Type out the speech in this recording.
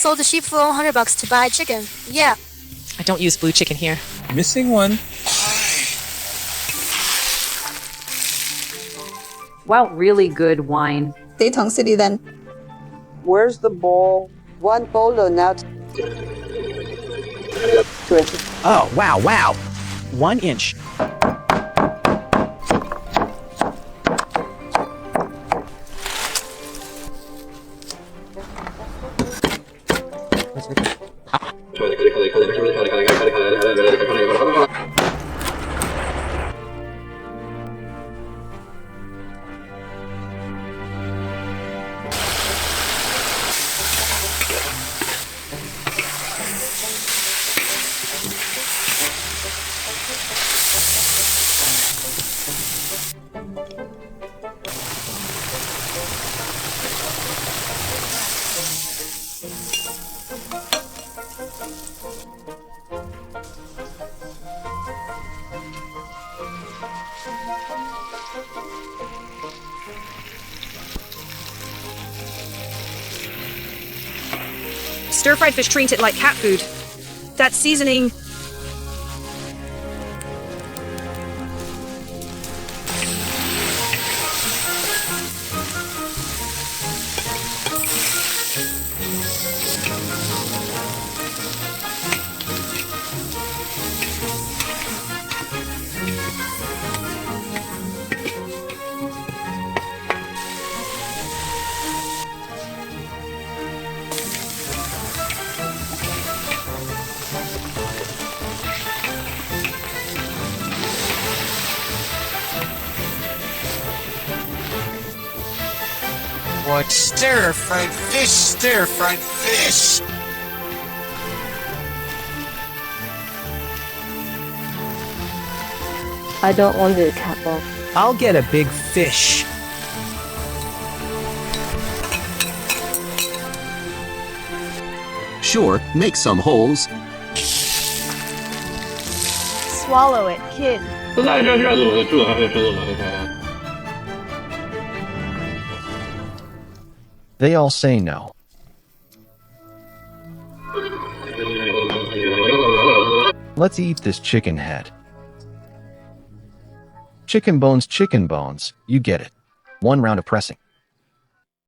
sold the sheep for $100 to buy chicken. Yeah. I don't use blue chicken here. Missing one. Wow, really good wine. Dayton City then. Where's the bowl? One bolo now. Terrific. Oh, wow. 1 inch. Stir-fried fish treat it like cat food. That seasoning... What stir-fried fish, stir-fried fish! I don't want the couple. I'll get a big fish. Sure, make some holes. Swallow it, kid. They all say no. Let's eat this chicken head. Chicken bones, you get it. 1 round of pressing.